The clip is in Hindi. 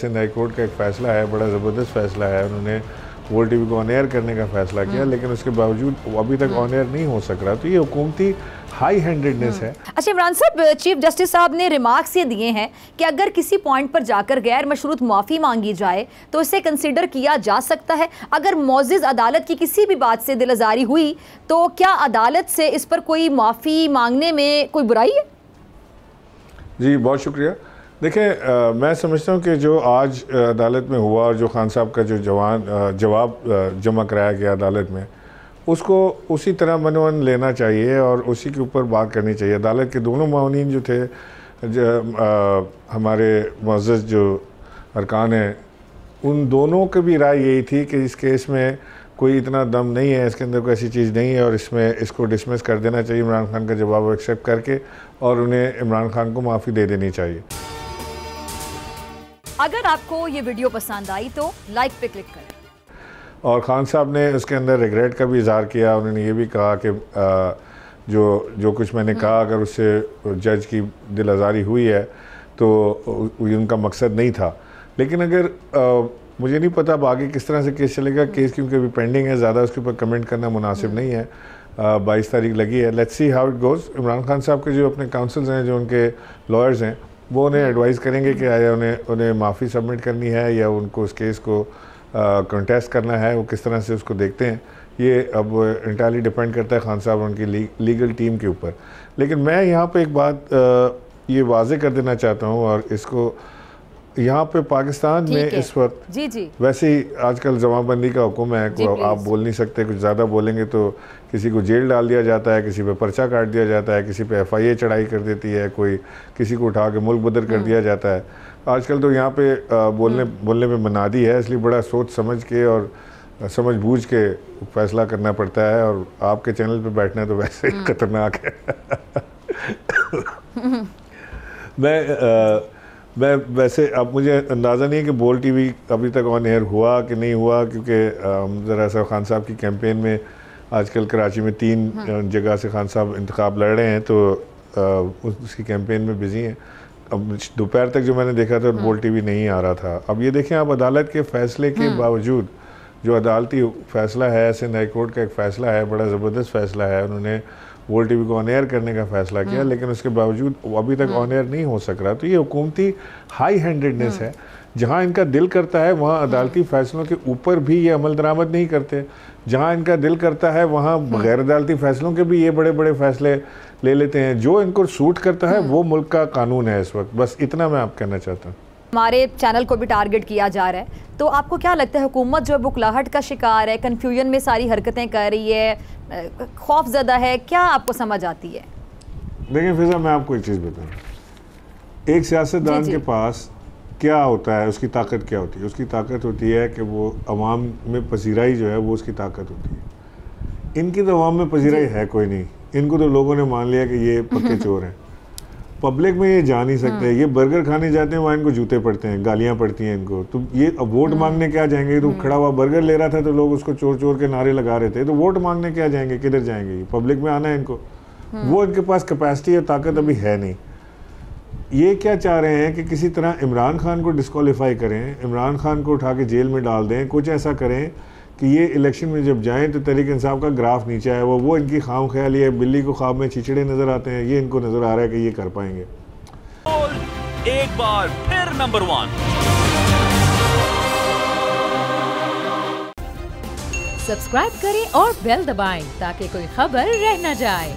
सिंध हाई कोर्ट का एक फ़ैसला है, बड़ा ज़बरदस्त फ़ैसला है। उन्होंने वर्ल्ड टीवी को ऑन एयर करने का फ़ैसला किया, लेकिन उसके बावजूद अभी तक ऑन एयर नहीं हो सक रहा। तो ये हुकूमती हाई हैंडेडनेस है। अच्छा इमरान साहब, चीफ जस्टिस साहब ने रिमार्क्स ये दिए हैं कि अगर किसी पॉइंट पर जाकर गैर मशरूत माफ़ी मांगी जाए तो इसे कंसिडर किया जा सकता है। अगर मौजिज़ अदालत की किसी भी बात से दिल आज़ारी हुई तो क्या अदालत से इस पर कोई माफ़ी मांगने में कोई बुराई है? जी बहुत शुक्रिया। देखें, मैं समझता हूँ कि जो आज अदालत में हुआ और जो खान साहब का जो जवाब जमा कराया गया अदालत में, उसको उसी तरह मनोन लेना चाहिए और उसी के ऊपर बात करनी चाहिए। अदालत के दोनों मावनीन जो थे, हमारे मुअज़्ज़ज़ जो अरकान हैं, उन दोनों की भी राय यही थी कि इस केस में कोई इतना दम नहीं है, इसके अंदर कोई ऐसी चीज़ नहीं है और इसको डिसमिस कर देना चाहिए, इमरान खान का जवाब एक्सेप्ट करके, और उन्हें इमरान खान को माफ़ी दे देनी चाहिए। अगर आपको ये वीडियो पसंद आई तो लाइक पे क्लिक करें। और खान साहब ने उसके अंदर रिग्रेट का भी इज़हार किया। उन्होंने ये भी कहा कि जो कुछ मैंने कहा, अगर उससे जज की दिल आज़ारी हुई है तो उनका मकसद नहीं था। लेकिन अगर मुझे नहीं पता अब आगे किस तरह से केस चलेगा। केस क्योंकि अभी पेंडिंग है, ज़्यादा उसके ऊपर कमेंट करना मुनासिब नहीं है। 22 तारीख लगी है, let's see how it goes. Imran Khan साहब के जो अपने काउंसल्स हैं, जो उनके लॉयर्स हैं, वो उन्हें एडवाइस करेंगे कि आया उन्हें माफ़ी सबमिट करनी है या उनको उस केस को कंटेस्ट करना है। वो किस तरह से उसको देखते हैं, ये अब इंटायरली डिपेंड करता है खान साहब और उनकी लीगल टीम के ऊपर। लेकिन मैं यहाँ पे एक बात ये वाज़े कर देना चाहता हूँ, और इसको यहाँ पे पाकिस्तान में इस वक्त जी वैसे ही आजकल जमाबंदी का हुक्म है, आप बोल नहीं सकते, कुछ ज़्यादा बोलेंगे तो किसी को जेल डाल दिया जाता है, किसी पे पर्चा काट दिया जाता है, किसी पे FIA चढ़ाई कर देती है, कोई किसी को उठा के मुल्क बदर कर दिया जाता है। आजकल तो यहाँ पे बोलने में मनादी है, इसलिए बड़ा सोच समझ के और समझ बूझ के फैसला करना पड़ता है। और आपके चैनल पे बैठना तो वैसे ही खतरनाक है। मैं वैसे अब मुझे अंदाज़ा नहीं है कि बोल टीवी अभी तक ऑन एयर हुआ कि नहीं हुआ, क्योंकि ज़रा सा खान साहब की कैंपेन में आजकल कराची में 3 जगह से खान साहब इंतखाब लड़ रहे हैं, तो उसकी कैंपेन में बिज़ी हैं। अब दोपहर तक जो मैंने देखा था बोल टीवी नहीं आ रहा था। अब ये देखें, आप अदालत के फ़ैसले के बावजूद, जो अदालती फ़ैसला है, सिंध हाई कोर्ट का एक फ़ैसला है, बड़ा ज़बरदस्त फ़ैसला है, उन्होंने वर्ल्ड टीवी को ऑन एयर करने का फ़ैसला किया, लेकिन उसके बावजूद अभी तक ऑन एयर नहीं हो सक रहा। तो ये हुकूमती हाई हैंडेडनेस है। जहाँ इनका दिल करता है वहाँ अदालती फ़ैसलों के ऊपर भी ये अमल दरामद नहीं करते। जहाँ इनका दिल करता है वहाँ गैर अदालती फ़ैसलों के भी ये बड़े बड़े फ़ैसले ले लेते हैं। जो इनको सूट करता है वो मुल्क का कानून है इस वक्त। बस इतना मैं आप कहना चाहता हूँ। हमारे चैनल को भी टारगेट किया जा रहा है, तो आपको क्या लगता है हुकूमत जो है बुखलाहट का शिकार है, कन्फ्यूजन में सारी हरकतें कर रही है, खौफजदा है, क्या आपको समझ आती है? देखिए फिजा, मैं आपको एक चीज़ बताऊँ, एक सियासतदान के पास क्या होता है, उसकी ताकत क्या होती है? उसकी ताकत होती है कि वो अवाम में पजीराई जो है वो उसकी ताकत होती है। इनकी तो अवाम में पजीराई है कोई नहीं। इनको तो लोगों ने मान लिया कि ये पक्के चोर हैं। पब्लिक में ये जा नहीं सकते। ये बर्गर खाने जाते हैं, वहाँ इनको जूते पड़ते हैं, गालियाँ पड़ती हैं इनको। तो ये अब वोट मांगने क्या जाएंगे? तो खड़ा हुआ बर्गर ले रहा था तो लोग उसको चोर चोर के नारे लगा रहे थे, तो वोट मांगने क्या जाएंगे? किधर जाएंगे? पब्लिक में आना है इनको। वो इनके पास कैपेसिटी और ताकत अभी है नहीं। ये क्या चाह रहे हैं कि किसी तरह इमरान खान को डिस्क्वालीफाई करें, इमरान खान को उठा के जेल में डाल दें, कुछ ऐसा करें कि ये इलेक्शन में जब जाएं तो तहरीक इंसाफ का ग्राफ नीचे आए। वो इनकी खाम ख्याली है। बिल्ली को ख्वाब में चिचड़े नज़र आते हैं, ये इनको नज़र आ रहा है कि ये कर पाएंगे। एक बार फिर नंबर 1 सब्सक्राइब करें और बेल दबाएं ताकि कोई खबर रह न जाए।